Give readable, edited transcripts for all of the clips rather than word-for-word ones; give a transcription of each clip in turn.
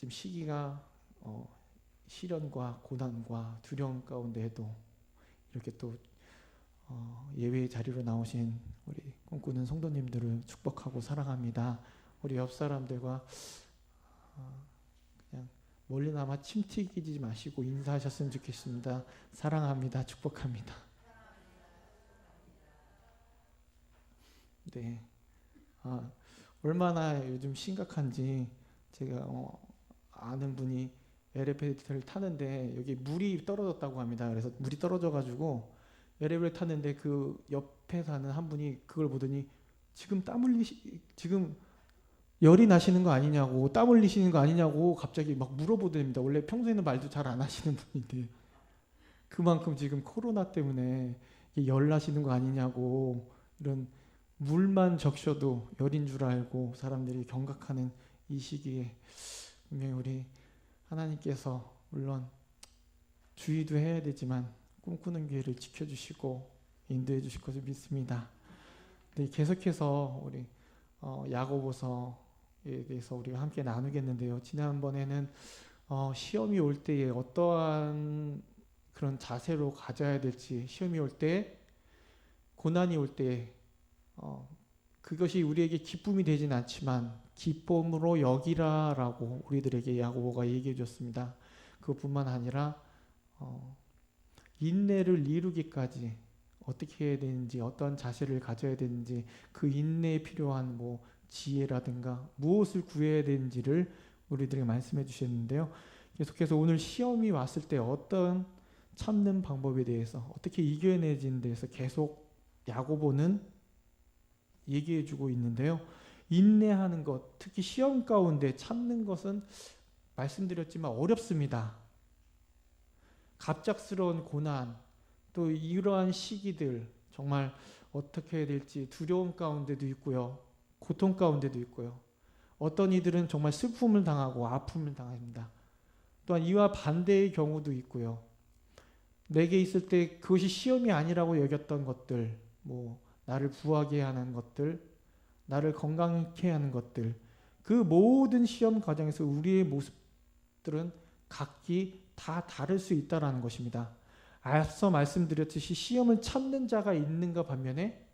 지금 시기가 시련과 고난과 두려움 가운데에도 이렇게 또 예외의 자리로 나오신 우리 꿈꾸는 성도님들을 축복하고 사랑합니다. 우리 옆 사람들과 그냥 멀리나마 침 튀기지 마시고 인사하셨으면 좋겠습니다. 사랑합니다. 축복합니다. 네. 얼마나 요즘 심각한지 제가 아는 분이 엘리베이터를 타는데 여기 물이 떨어졌다고 합니다. 그래서 물이 떨어져가지고 엘리베이터 탔는데 그 옆에 사는 한 분이 그걸 보더니 지금 열이 나시는 거 아니냐고, 땀 흘리시는 거 아니냐고 갑자기 막 물어보더랍니다. 원래 평소에는 말도 잘 안 하시는 분인데 그만큼 지금 코로나 때문에 열 나시는 거 아니냐고, 이런 물만 적셔도 열인 줄 알고 사람들이 경각하는 이 시기에 분명히 우리 하나님께서 물론 주의도 해야 되지만 꿈꾸는 기회를 지켜주시고 인도해 주실 것을 믿습니다. 네, 계속해서 우리 야고보서에 대해서 우리가 함께 나누겠는데요. 지난번에는 시험이 올 때에 어떠한 그런 자세로 가져야 될지, 시험이 올 때, 고난이 올 때 그것이 우리에게 기쁨이 되진 않지만 기쁨으로 여기라라고 우리들에게 야고보가 얘기해 줬습니다. 그것뿐만 아니라 인내를 이루기까지 어떻게 해야 되는지, 어떤 자세를 가져야 되는지, 그 인내에 필요한 지혜라든가 무엇을 구해야 되는지를 우리들에게 말씀해 주셨는데요. 계속해서 오늘 시험이 왔을 때 어떤 참는 방법에 대해서, 어떻게 이겨내지는 데서 계속 야고보는 얘기해 주고 있는데요. 인내하는 것, 특히 시험 가운데 참는 것은 말씀드렸지만 어렵습니다. 갑작스러운 고난, 또 이러한 시기들 정말 어떻게 해야 될지 두려움 가운데도 있고요. 고통 가운데도 있고요. 어떤 이들은 정말 슬픔을 당하고 아픔을 당합니다. 또한 이와 반대의 경우도 있고요. 내게 있을 때 그것이 시험이 아니라고 여겼던 것들, 나를 부하게 하는 것들, 나를 건강케 하는 것들, 그 모든 시험 과정에서 우리의 모습들은 각기 다 다를 수 있다는 것입니다. 앞서 말씀드렸듯이 시험을 참는 자가 있는가 반면에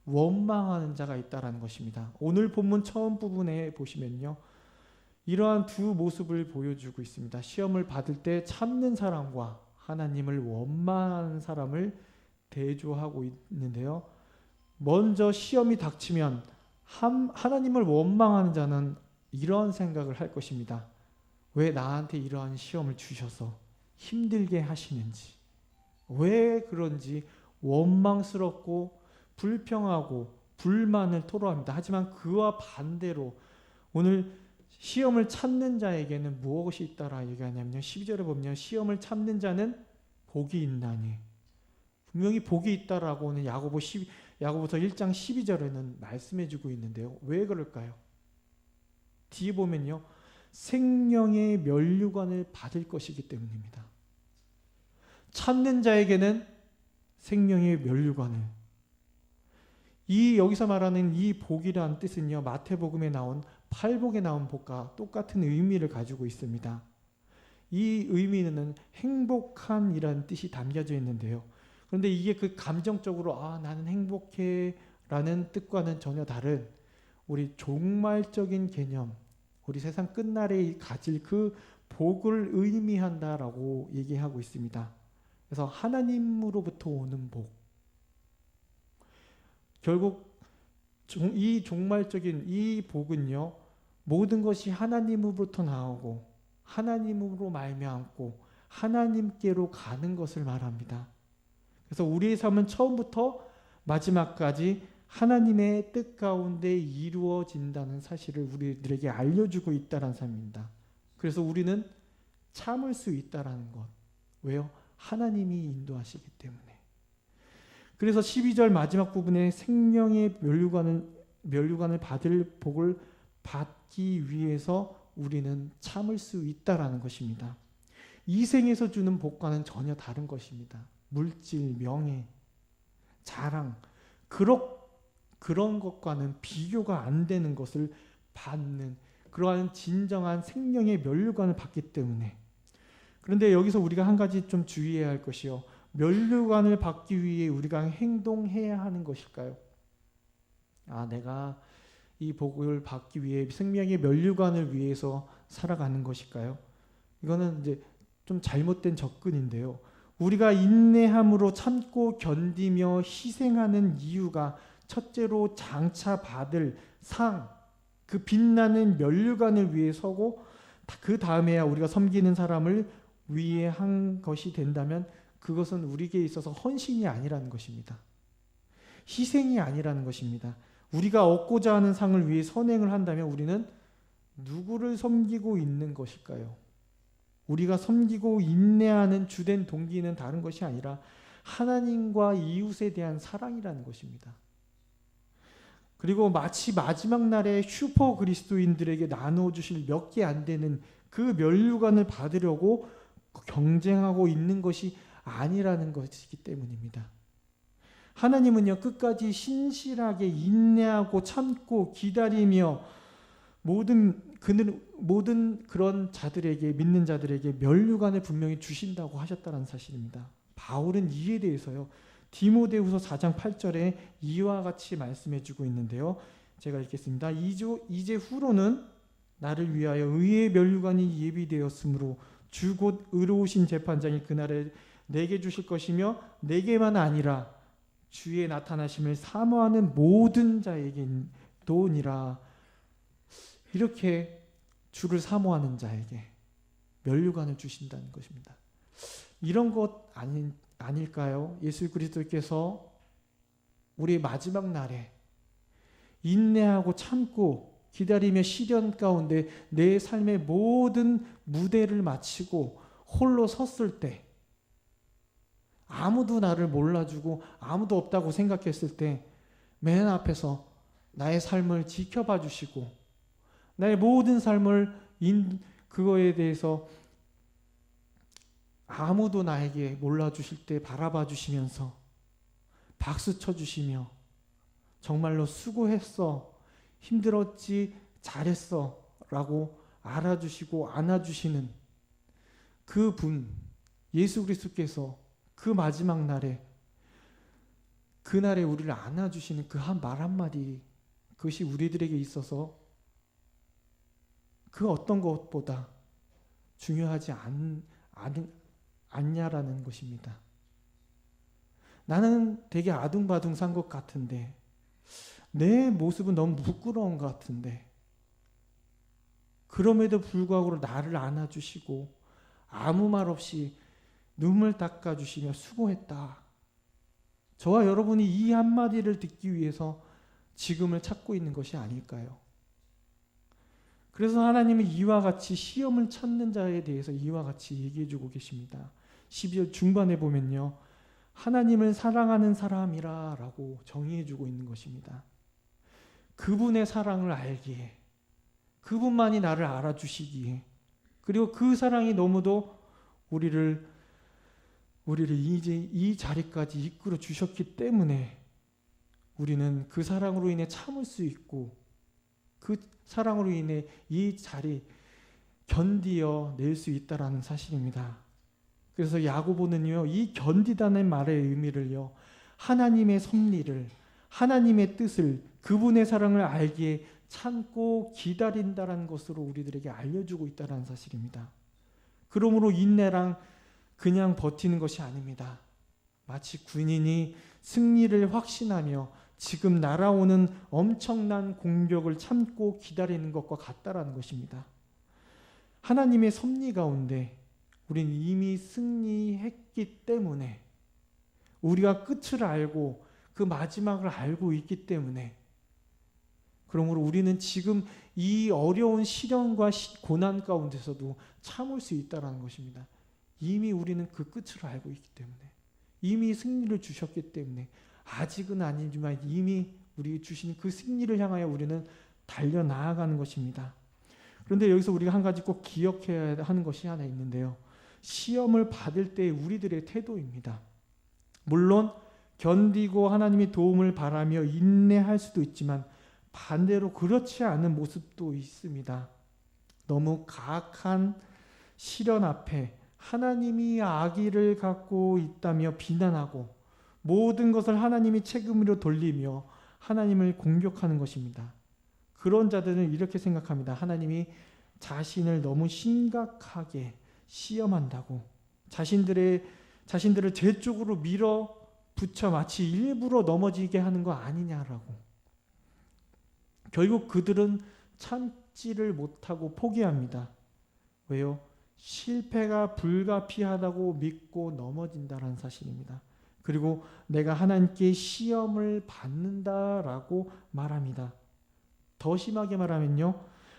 원망하는 자가 있다는 것입니다. 오늘 본문 처음 부분에 보시면요, 이러한 두 모습을 보여주고 있습니다. 시험을 받을 때 참는 사람과 하나님을 원망하는 사람을 대조하고 있는데요. 먼저 시험이 닥치면 하나님을 원망하는 자는 이런 생각을 할 것입니다. 왜 나한테 이러한 시험을 주셔서 힘들게 하시는지, 왜 그런지 원망스럽고 불평하고 불만을 토로합니다. 하지만 그와 반대로 오늘 시험을 참는 자에게는 무엇이 있다라 얘기하냐면요, 12절에 보면 시험을 참는 자는 복이 있나니, 분명히 복이 있다라고 오늘 야고보서 1장 12절에는 말씀해주고 있는데요. 왜 그럴까요? 뒤에 보면요, 생명의 면류관을 받을 것이기 때문입니다. 참는 자에게는 생명의 면류관을, 여기서 말하는 이 복이라는 뜻은요, 마태복음에 나온 팔복에 나온 복과 똑같은 의미를 가지고 있습니다. 이 의미는 행복한이라는 뜻이 담겨져 있는데요. 그런데 이게 그 감정적으로 나는 행복해 라는 뜻과는 전혀 다른 우리 종말적인 개념, 우리 세상 끝날에 가질 그 복을 의미한다라고 얘기하고 있습니다. 그래서 하나님으로부터 오는 복, 결국 이 종말적인 이 복은요, 모든 것이 하나님으로부터 나오고 하나님으로 말미암고 하나님께로 가는 것을 말합니다. 그래서 우리의 삶은 처음부터 마지막까지 하나님의 뜻 가운데 이루어진다는 사실을 우리들에게 알려주고 있다는 삶입니다. 그래서 우리는 참을 수 있다는 것. 왜요? 하나님이 인도하시기 때문에. 그래서 12절 마지막 부분에 생명의 면류관을 받을 복을 받기 위해서 우리는 참을 수 있다라는 것입니다. 이 생에서 주는 복과는 전혀 다른 것입니다. 물질, 명예, 자랑, 그런 것과는 비교가 안 되는 것을 받는 그러한 진정한 생명의 면류관을 받기 때문에. 그런데 여기서 우리가 한 가지 좀 주의해야 할 것이요. 면류관을 받기 위해 우리가 행동해야 하는 것일까요? 내가 이 복을 받기 위해 생명의 면류관을 위해서 살아가는 것일까요? 이거는 이제 좀 잘못된 접근인데요. 우리가 인내함으로 참고 견디며 희생하는 이유가 첫째로 장차 받을 상, 그 빛나는 면류관을 위해 서고 그 다음에야 우리가 섬기는 사람을 위해 한 것이 된다면 그것은 우리에게 있어서 헌신이 아니라는 것입니다. 희생이 아니라는 것입니다. 우리가 얻고자 하는 상을 위해 선행을 한다면 우리는 누구를 섬기고 있는 것일까요? 우리가 섬기고 인내하는 주된 동기는 다른 것이 아니라 하나님과 이웃에 대한 사랑이라는 것입니다. 그리고 마치 마지막 날에 슈퍼 그리스도인들에게 나눠주실 몇 개 안 되는 그 면류관을 받으려고 경쟁하고 있는 것이 아니라는 것이기 때문입니다. 하나님은요, 끝까지 신실하게 인내하고 참고 기다리며 모든 그런 자들에게, 믿는 자들에게 면류관을 분명히 주신다고 하셨다는 사실입니다. 바울은 이에 대해서요, 디모데후서 4장 8절에 이와 같이 말씀해 주고 있는데요. 제가 읽겠습니다. 이제 후로는 나를 위하여 의의 면류관이 예비되었으므로 주 곧 의로우신 재판장이 그날에 내게 주실 것이며 내게만 아니라 주의 나타나심을 사모하는 모든 자에게도니라. 이렇게 주를 사모하는 자에게 면류관을 주신다는 것입니다. 이런 것 아닐까요? 예수 그리스도께서 우리 마지막 날에 인내하고 참고 기다리며 시련 가운데 내 삶의 모든 무대를 마치고 홀로 섰을 때, 아무도 나를 몰라주고 아무도 없다고 생각했을 때 맨 앞에서 나의 삶을 지켜봐 주시고 나의 모든 삶을 그거에 대해서 아무도 나에게 몰라주실 때 바라봐 주시면서 박수 쳐주시며 정말로 수고했어, 힘들었지, 잘했어 라고 알아주시고 안아주시는 그 분, 예수 그리스도께서 그 마지막 날에, 그날에 우리를 안아주시는 그 말 한마디, 그것이 우리들에게 있어서 그 어떤 것보다 중요하지 않냐라는 것입니다. 나는 되게 아둥바둥 산 것 같은데, 내 모습은 너무 부끄러운 것 같은데, 그럼에도 불구하고 나를 안아주시고 아무 말 없이 눈물 닦아주시며 수고했다. 저와 여러분이 이 한마디를 듣기 위해서 지금을 찾고 있는 것이 아닐까요? 그래서 하나님은 이와 같이 시험을 찾는 자에 대해서 이와 같이 얘기해주고 계십니다. 12절 중반에 보면요, 하나님을 사랑하는 사람이라 라고 정의해주고 있는 것입니다. 그분의 사랑을 알기에, 그분만이 나를 알아주시기에, 그리고 그 사랑이 너무도 우리를 이제 이 자리까지 이끌어 주셨기 때문에 우리는 그 사랑으로 인해 참을 수 있고 그 사랑으로 인해 이 자리 견디어 낼 수 있다라는 사실입니다. 그래서 야고보는요, 이 견디다는 말의 의미를요, 하나님의 섭리를, 하나님의 뜻을, 그분의 사랑을 알기에 참고 기다린다라는 것으로 우리들에게 알려주고 있다는 사실입니다. 그러므로 인내랑 그냥 버티는 것이 아닙니다. 마치 군인이 승리를 확신하며 지금 날아오는 엄청난 공격을 참고 기다리는 것과 같다라는 것입니다. 하나님의 섭리 가운데 우리는 이미 승리했기 때문에, 우리가 끝을 알고 그 마지막을 알고 있기 때문에, 그러므로 우리는 지금 이 어려운 시련과 고난 가운데서도 참을 수 있다는 것입니다. 이미 우리는 그 끝을 알고 있기 때문에, 이미 승리를 주셨기 때문에, 아직은 아니지만 이미 우리에게 주시는 그 승리를 향하여 우리는 달려나아가는 것입니다. 그런데 여기서 우리가 한 가지 꼭 기억해야 하는 것이 하나 있는데요. 시험을 받을 때 우리들의 태도입니다. 물론 견디고 하나님의 도움을 바라며 인내할 수도 있지만 반대로 그렇지 않은 모습도 있습니다. 너무 가악한 시련 앞에 하나님이 악의를 갖고 있다며 비난하고 모든 것을 하나님이 책임으로 돌리며 하나님을 공격하는 것입니다. 그런 자들은 이렇게 생각합니다. 하나님이 자신을 너무 심각하게 시험한다고, 자신들을 제 쪽으로 밀어붙여 마치 일부러 넘어지게 하는 거 아니냐라고. 결국 그들은 참지를 못하고 포기합니다. 왜요? 실패가 불가피하다고 믿고 넘어진다는 사실입니다. 그리고 내가 하나님께 시험을 받는다라고 말합니다. 더 심하게 말하면요,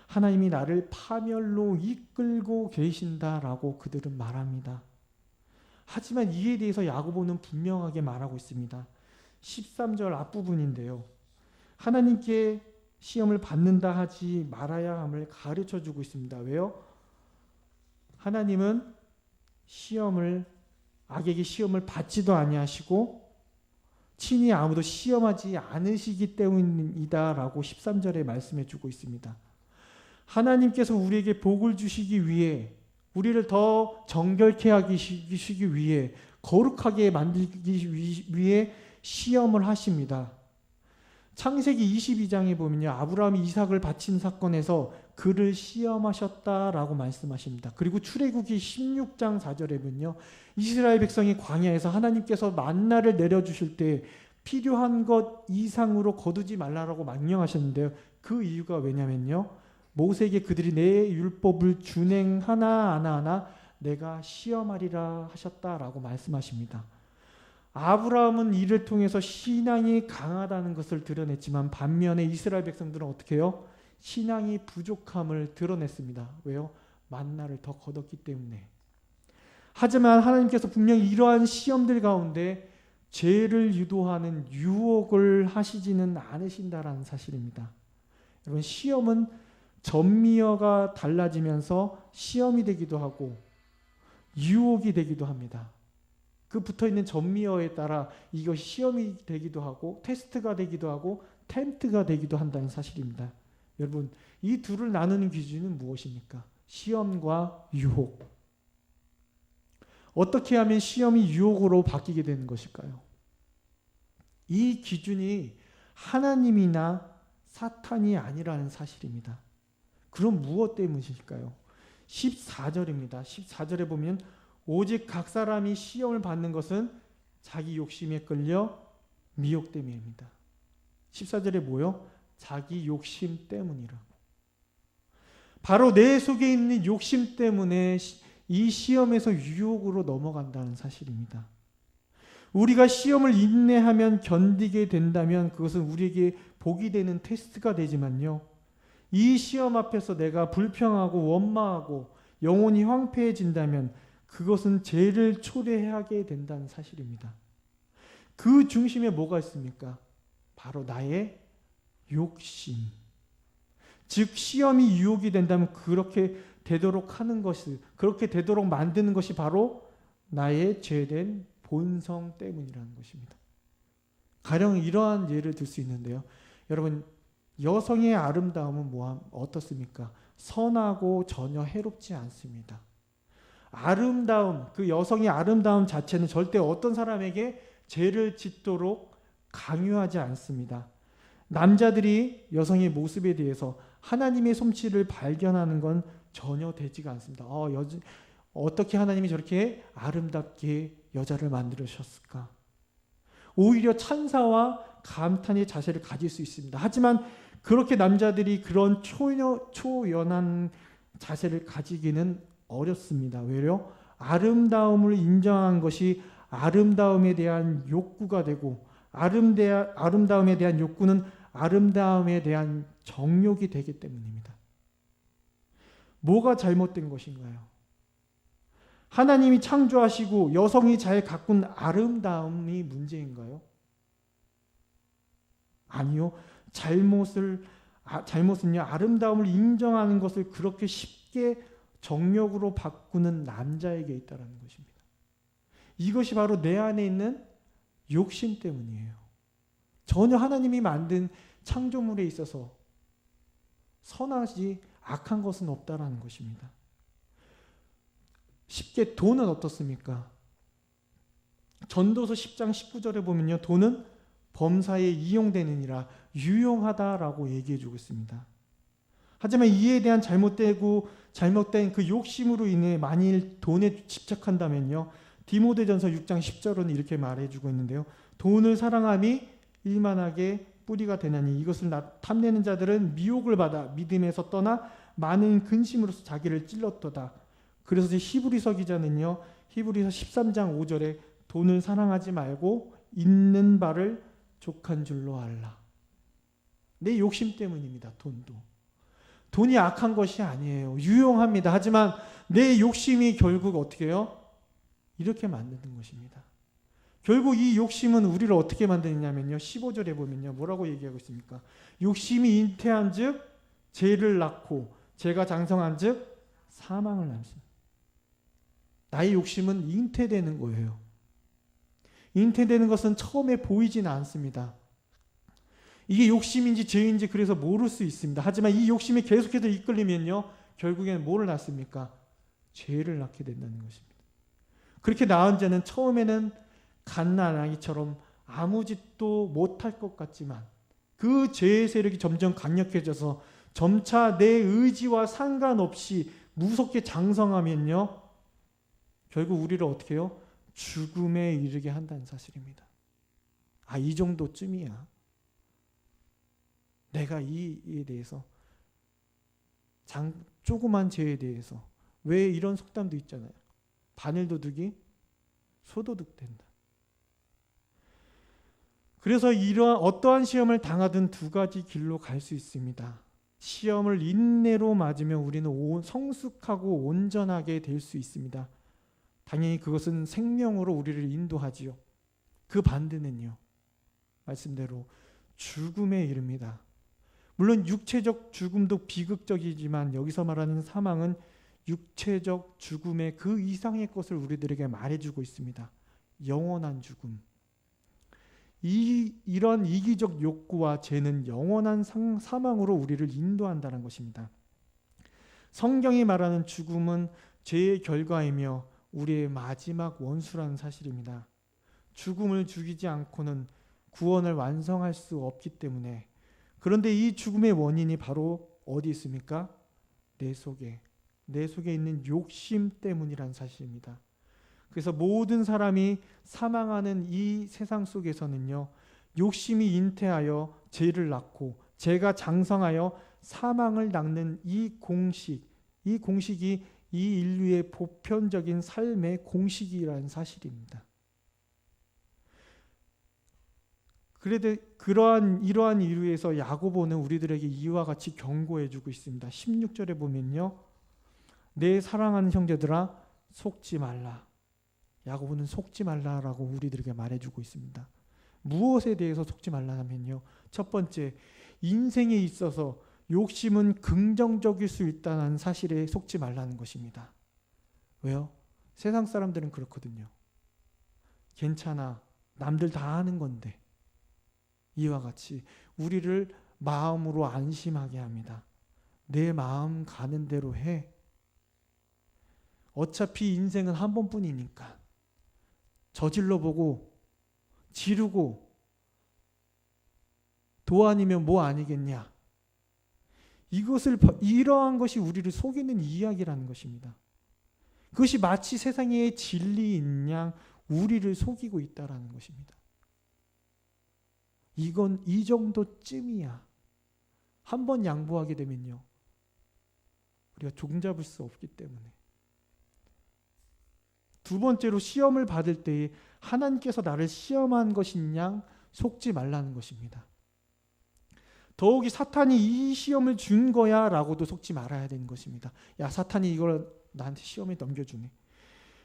하나님이 나를 파멸로 이끌고 계신다라고 그들은 말합니다. 하지만 이에 대해서 야고보는 분명하게 말하고 있습니다. 13절 앞부분인데요. 하나님께 시험을 받는다 하지 말아야 함을 가르쳐주고 있습니다. 왜요? 하나님은 악에게 시험을 받지도 아니하시고 친히 아무도 시험하지 않으시기 때문이다라고 13절에 말씀해 주고 있습니다. 하나님께서 우리에게 복을 주시기 위해, 우리를 더 정결케 하시기 위해, 거룩하게 만들기 위해 시험을 하십니다. 창세기 22장에 보면요, 아브라함이 이삭을 바친 사건에서 그를 시험하셨다라고 말씀하십니다. 그리고 출애굽기 16장 4절에 보면요, 이스라엘 백성이 광야에서 하나님께서 만나를 내려주실 때 필요한 것 이상으로 거두지 말라라고 명령하셨는데요. 그 이유가 왜냐면요, 모세에게 그들이 내 율법을 준행하나 안 하나 내가 시험하리라 하셨다라고 말씀하십니다. 아브라함은 이를 통해서 신앙이 강하다는 것을 드러냈지만 반면에 이스라엘 백성들은 어떻게 해요? 신앙이 부족함을 드러냈습니다. 왜요? 만나를 더 거뒀기 때문에. 하지만 하나님께서 분명히 이러한 시험들 가운데 죄를 유도하는 유혹을 하시지는 않으신다라는 사실입니다. 여러분, 시험은 전미어가 달라지면서 시험이 되기도 하고 유혹이 되기도 합니다. 그 붙어있는 전미어에 따라 이것이 시험이 되기도 하고 테스트가 되기도 하고 템트가 되기도 한다는 사실입니다. 여러분, 이 둘을 나누는 기준은 무엇입니까? 시험과 유혹. 어떻게 하면 시험이 유혹으로 바뀌게 되는 것일까요? 이 기준이 하나님이나 사탄이 아니라는 사실입니다. 그럼 무엇 때문일까요? 14절입니다. 14절에 보면 오직 각 사람이 시험을 받는 것은 자기 욕심에 끌려 미혹됨입니다. 14절에 뭐요? 자기 욕심 때문이라고. 바로 내 속에 있는 욕심 때문에 이 시험에서 유혹으로 넘어간다는 사실입니다. 우리가 시험을 인내하면 견디게 된다면 그것은 우리에게 복이 되는 테스트가 되지만요, 이 시험 앞에서 내가 불평하고 원망하고 영혼이 황폐해진다면 그것은 죄를 초래하게 된다는 사실입니다. 그 중심에 뭐가 있습니까? 바로 나의 욕심. 즉 시험이 유혹이 된다면 그렇게 되도록 하는 것이, 그렇게 되도록 만드는 것이 바로 나의 죄된 본성 때문이라는 것입니다. 가령 이러한 예를 들 수 있는데요. 여러분, 여성의 아름다움은 어떻습니까? 선하고 전혀 해롭지 않습니다. 아름다움, 그 여성의 아름다움 자체는 절대 어떤 사람에게 죄를 짓도록 강요하지 않습니다. 남자들이 여성의 모습에 대해서 하나님의 솜씨를 발견하는 건 전혀 되지가 않습니다. 어떻게 하나님이 저렇게 아름답게 여자를 만들으셨을까? 오히려 찬사와 감탄의 자세를 가질 수 있습니다. 하지만 그렇게 남자들이 그런 초연한 자세를 가지기는 어렵습니다. 왜요? 아름다움을 인정한 것이 아름다움에 대한 욕구가 되고, 아름다움에 대한 욕구는 아름다움에 대한 정욕이 되기 때문입니다. 뭐가 잘못된 것인가요? 하나님이 창조하시고 여성이 잘 가꾼 아름다움이 문제인가요? 아니요. 잘못은요, 아름다움을 인정하는 것을 그렇게 쉽게 정욕으로 바꾸는 남자에게 있다는 것입니다. 이것이 바로 내 안에 있는 욕심 때문이에요. 전혀 하나님이 만든 창조물에 있어서 선하지 악한 것은 없다라는 것입니다. 쉽게 돈은 어떻습니까? 전도서 10장 19절에 보면요. 돈은 범사에 이용되느니라 유용하다라고 얘기해 주고 있습니다. 하지만 이에 대한 잘못된 그 욕심으로 인해 만일 돈에 집착한다면요. 디모데전서 6장 10절은 이렇게 말해주고 있는데요. 돈을 사랑함이 일만하게 뿌리가 되나니 이것을 탐내는 자들은 미혹을 받아 믿음에서 떠나 많은 근심으로서 자기를 찔렀도다. 그래서 히브리서 기자는요. 히브리서 13장 5절에 돈을 사랑하지 말고 있는 바를 족한 줄로 알라. 내 욕심 때문입니다. 돈이 악한 것이 아니에요. 유용합니다. 하지만 내 욕심이 결국 어떻게 해요? 이렇게 만드는 것입니다. 결국 이 욕심은 우리를 어떻게 만드냐면요. 15절에 보면요. 뭐라고 얘기하고 있습니까? 욕심이 잉태한 즉 죄를 낳고 죄가 장성한 즉 사망을 낳습니다. 나의 욕심은 잉태되는 거예요. 잉태되는 것은 처음에 보이지는 않습니다. 이게 욕심인지 죄인지 그래서 모를 수 있습니다. 하지만 이 욕심이 계속해서 이끌리면요. 결국에는 뭐를 낳습니까? 죄를 낳게 된다는 것입니다. 그렇게 낳은 자는 처음에는 갓난 아기처럼 아무 짓도 못할 것 같지만 그 죄의 세력이 점점 강력해져서 점차 내 의지와 상관없이 무섭게 장성하면요. 결국 우리를 어떻게 해요? 죽음에 이르게 한다는 사실입니다. 이 정도쯤이야. 내가 이에 대해서 조그만 죄에 대해서 왜 이런 속담도 있잖아요. 바늘도둑이 소도둑 된다. 그래서 이러한 어떠한 시험을 당하든 두 가지 길로 갈 수 있습니다. 시험을 인내로 맞으면 우리는 성숙하고 온전하게 될 수 있습니다. 당연히 그것은 생명으로 우리를 인도하지요. 그 반대는요. 말씀대로 죽음에 이릅니다. 물론 육체적 죽음도 비극적이지만 여기서 말하는 사망은 육체적 죽음의 그 이상의 것을 우리들에게 말해주고 있습니다. 영원한 죽음. 이런 이기적 욕구와 죄는 영원한 사망으로 우리를 인도한다는 것입니다. 성경이 말하는 죽음은 죄의 결과이며 우리의 마지막 원수라는 사실입니다. 죽음을 죽이지 않고는 구원을 완성할 수 없기 때문에 그런데 이 죽음의 원인이 바로 어디 있습니까? 내 속에 있는 욕심 때문이라는 사실입니다. 그래서 모든 사람이 사망하는 이 세상 속에서는요. 욕심이 잉태하여 죄를 낳고 죄가 장성하여 사망을 낳는 이 공식이 이 인류의 보편적인 삶의 공식이라는 사실입니다. 그래도 이러한 이유에서 야고보는 우리들에게 이와 같이 경고해주고 있습니다. 16절에 보면요. 내 사랑하는 형제들아 속지 말라. 야고보는 속지 말라라고 우리들에게 말해주고 있습니다. 무엇에 대해서 속지 말라 하면요. 첫 번째, 인생에 있어서 욕심은 긍정적일 수 있다는 사실에 속지 말라는 것입니다. 왜요? 세상 사람들은 그렇거든요. 괜찮아. 남들 다 하는 건데. 이와 같이 우리를 마음으로 안심하게 합니다. 내 마음 가는 대로 해. 어차피 인생은 한 번뿐이니까. 저질러 보고 지르고 도 아니면 뭐 아니겠냐. 이러한 것이 우리를 속이는 이야기라는 것입니다. 그것이 마치 세상의 진리인 양 우리를 속이고 있다라는 것입니다. 이건 이 정도쯤이야. 한 번 양보하게 되면요. 우리가 종잡을 수 없기 때문에. 두 번째로 시험을 받을 때에 하나님께서 나를 시험한 것인 양 속지 말라는 것입니다. 더욱이 사탄이 이 시험을 준 거야 라고도 속지 말아야 되는 것입니다. 야, 사탄이 이걸 나한테 시험에 넘겨주네.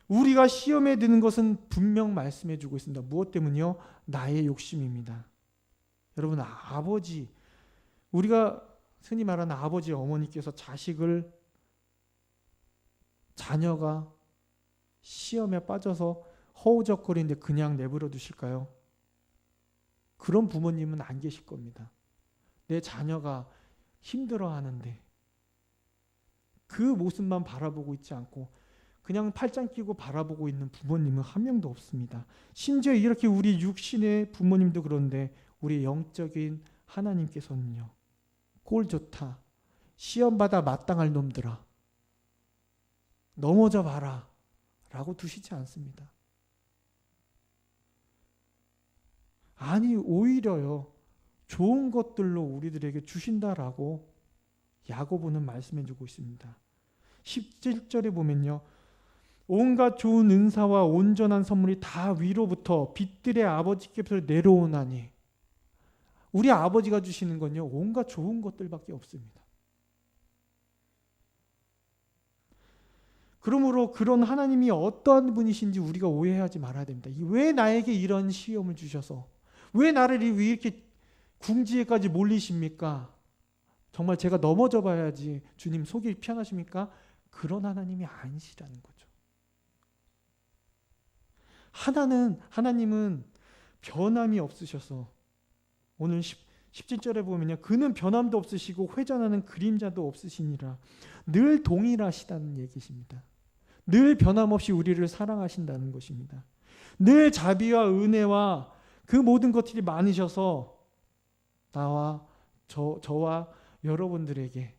우리가 시험에 드는 것은 분명 말씀해 주고 있습니다. 무엇 때문이요? 나의 욕심입니다. 여러분, 우리가 흔히 말하는 아버지, 어머니께서 자녀가 시험에 빠져서 허우적거리는데 그냥 내버려 두실까요? 그런 부모님은 안 계실 겁니다. 내 자녀가 힘들어하는데 그 모습만 바라보고 있지 않고 그냥 팔짱 끼고 바라보고 있는 부모님은 한 명도 없습니다. 심지어 이렇게 우리 육신의 부모님도 그런데 우리 영적인 하나님께서는요. 꼴 좋다. 시험받아 마땅할 놈들아. 넘어져 봐라. 라고 두시지 않습니다. 아니 오히려요. 좋은 것들로 우리들에게 주신다라고 야고보는 말씀해 주고 있습니다. 17절에 보면요. 온갖 좋은 은사와 온전한 선물이 다 위로부터 빛들의 아버지께서 내려오나니 우리 아버지가 주시는 건요. 온갖 좋은 것들밖에 없습니다. 그러므로 그런 하나님이 어떠한 분이신지 우리가 오해하지 말아야 됩니다. 왜 나에게 이런 시험을 주셔서 왜 나를 이렇게 궁지에까지 몰리십니까? 정말 제가 넘어져 봐야지 주님 속이 편하십니까? 그런 하나님이 아니시라는 거죠. 하나님은 변함이 없으셔서 오늘 17절에 보면요. 그는 변함도 없으시고 회전하는 그림자도 없으시니라. 늘 동일하시다는 얘기십니다. 늘 변함없이 우리를 사랑하신다는 것입니다. 늘 자비와 은혜와 그 모든 것들이 많으셔서 나와 저와 여러분들에게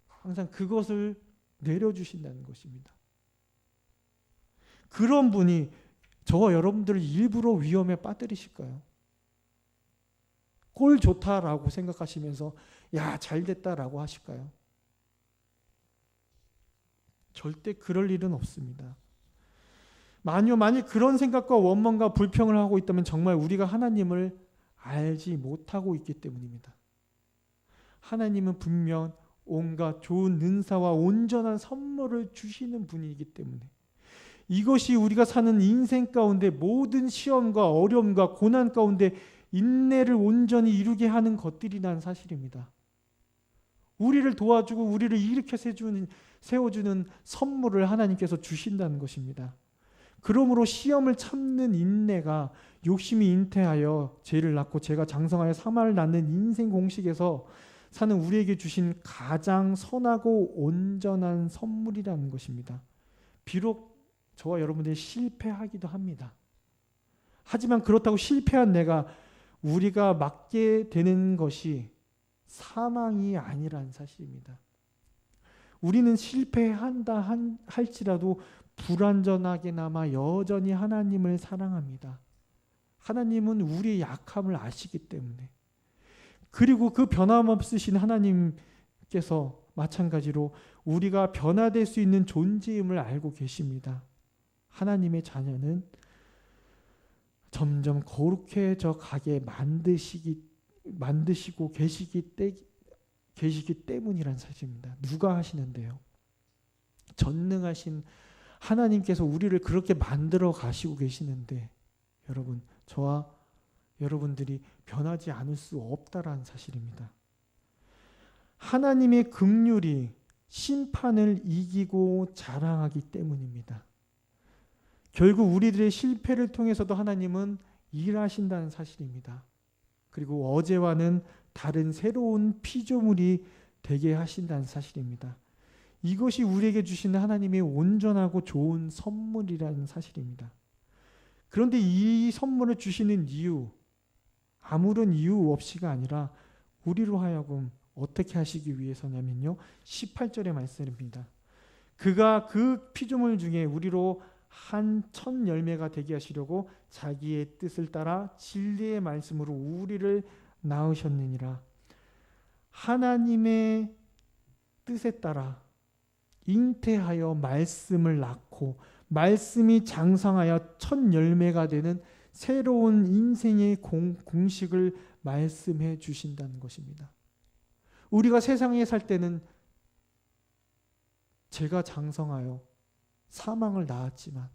항상 그것을 내려주신다는 것입니다. 그런 분이 저와 여러분들을 일부러 위험에 빠뜨리실까요? 꼴 좋다라고 생각하시면서 야, 잘됐다라고 하실까요? 절대 그럴 일은 없습니다. 만약 그런 생각과 원망과 불평을 하고 있다면 정말 우리가 하나님을 알지 못하고 있기 때문입니다. 하나님은 분명 온갖 좋은 은사와 온전한 선물을 주시는 분이기 때문에 이것이 우리가 사는 인생 가운데 모든 시험과 어려움과 고난 가운데 인내를 온전히 이루게 하는 것들이라는 사실입니다. 우리를 도와주고 우리를 일으켜 세워주는 선물을 하나님께서 주신다는 것입니다. 그러므로 시험을 참는 인내가 욕심이 잉태하여 죄를 낳고 죄가 장성하여 사망을 낳는 인생 공식에서 사는 우리에게 주신 가장 선하고 온전한 선물이라는 것입니다. 비록 저와 여러분들이 실패하기도 합니다. 하지만 그렇다고 실패한 우리가 맞게 되는 것이 사망이 아니라는 사실입니다. 우리는 실패한다 할지라도 불완전하게나마 여전히 하나님을 사랑합니다. 하나님은 우리의 약함을 아시기 때문에 그리고 그 변함없으신 하나님께서 마찬가지로 우리가 변화될 수 있는 존재임을 알고 계십니다. 하나님의 자녀는 점점 거룩해져 가게 만드시고 계시기 때문이란 사실입니다. 누가 하시는데요? 전능하신 하나님께서 우리를 그렇게 만들어 가시고 계시는데 여러분, 저와 여러분들이 변하지 않을 수 없다라는 사실입니다. 하나님의 긍휼이 심판을 이기고 자랑하기 때문입니다. 결국 우리들의 실패를 통해서도 하나님은 일하신다는 사실입니다. 그리고 어제와는 다른 새로운 피조물이 되게 하신다는 사실입니다. 이것이 우리에게 주시는 하나님의 온전하고 좋은 선물이라는 사실입니다. 그런데 이 선물을 주시는 이유, 아무런 이유 없이가 아니라 우리로 하여금 어떻게 하시기 위해서냐면요. 18절의 말씀입니다. 그가 그 피조물 중에 우리로 한 첫 열매가 되게 하시려고 자기의 뜻을 따라 진리의 말씀으로 우리를 낳으셨느니라. 하나님의 뜻에 따라 잉태하여 말씀을 낳고 말씀이 장성하여 첫 열매가 되는 새로운 인생의 공식을 말씀해 주신다는 것입니다. 우리가 세상에 살 때는 죄가 장성하여 사망을 낳았지만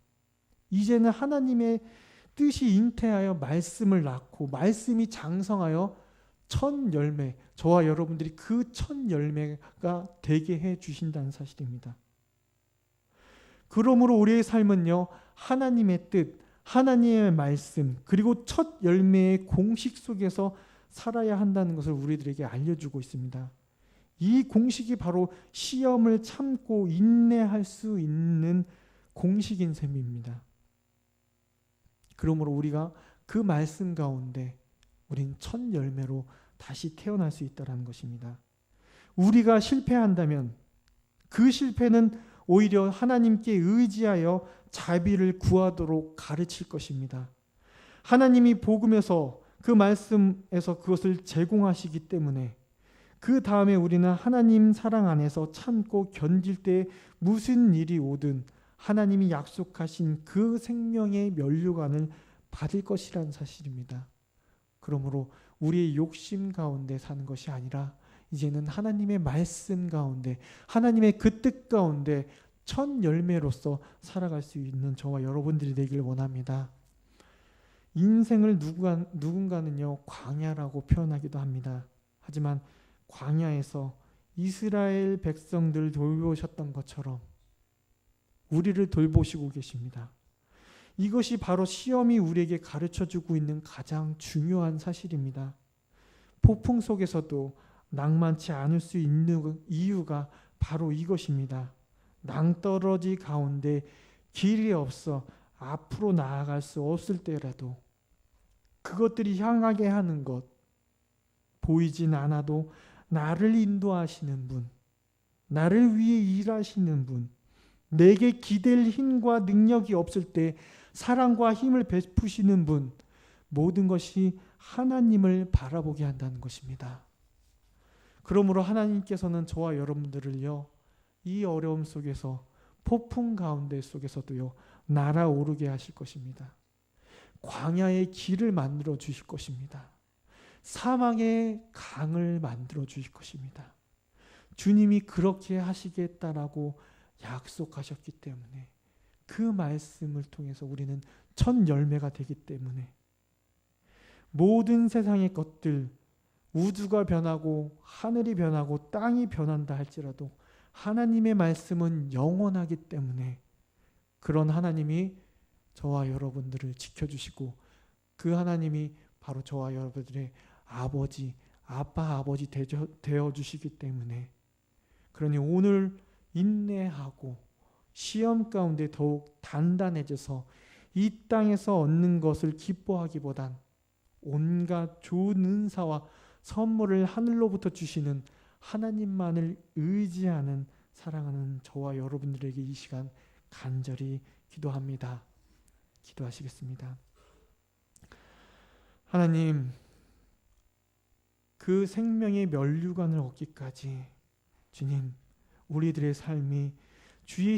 이제는 하나님의 뜻이 잉태하여 말씀을 낳고 말씀이 장성하여 첫 열매, 저와 여러분들이 그 첫 열매가 되게 해 주신다는 사실입니다. 그러므로 우리의 삶은요, 하나님의 뜻, 하나님의 말씀, 그리고 첫 열매의 공식 속에서 살아야 한다는 것을 우리들에게 알려주고 있습니다. 이 공식이 바로 시험을 참고 인내할 수 있는 공식인 셈입니다. 그러므로 우리가 그 말씀 가운데 우린 첫 열매로 다시 태어날 수 있다는 것입니다. 우리가 실패한다면 그 실패는 오히려 하나님께 의지하여 자비를 구하도록 가르칠 것입니다. 하나님이 복음에서 그 말씀에서 그것을 제공하시기 때문에 그 다음에 우리는 하나님 사랑 안에서 참고 견딜 때 무슨 일이 오든 하나님이 약속하신 그 생명의 면류관을 받을 것이라는 사실입니다. 그러므로 우리의 욕심 가운데 사는 것이 아니라 이제는 하나님의 말씀 가운데 하나님의 그 뜻 가운데 첫 열매로서 살아갈 수 있는 저와 여러분들이 되길 원합니다. 인생을 누군가는요 광야라고 표현하기도 합니다. 하지만 광야에서 이스라엘 백성들 돌보셨던 것처럼 우리를 돌보시고 계십니다. 이것이 바로 시험이 우리에게 가르쳐주고 있는 가장 중요한 사실입니다. 폭풍 속에서도 낭만치 않을 수 있는 이유가 바로 이것입니다. 낭떠러지 가운데 길이 없어 앞으로 나아갈 수 없을 때라도 그것들이 향하게 하는 것, 보이진 않아도 나를 인도하시는 분, 나를 위해 일하시는 분, 내게 기댈 힘과 능력이 없을 때 사랑과 힘을 베푸시는 분, 모든 것이 하나님을 바라보게 한다는 것입니다. 그러므로 하나님께서는 저와 여러분들을요, 이 어려움 속에서 폭풍 가운데 속에서도요, 날아오르게 하실 것입니다. 광야의 길을 만들어 주실 것입니다. 사망의 강을 만들어 주실 것입니다. 주님이 그렇게 하시겠다라고 약속하셨기 때문에 그 말씀을 통해서 우리는 첫 열매가 되기 때문에 모든 세상의 것들, 우주가 변하고 하늘이 변하고 땅이 변한다 할지라도 하나님의 말씀은 영원하기 때문에 그런 하나님이 저와 여러분들을 지켜주시고 그 하나님이 바로 저와 여러분들의 아버지, 아빠, 아버지 되어주시기 때문에 그러니 오늘 인내하고 시험 가운데 더욱 단단해져서 이 땅에서 얻는 것을 기뻐하기보단 온갖 좋은 은사와 선물을 하늘로부터 주시는 하나님만을 의지하는 사랑하는 저와 여러분들에게 이 시간 간절히 기도합니다. 기도하시겠습니다. 하나님, 그 생명의 면류관을 얻기까지 주님, 우리들의 삶이 주의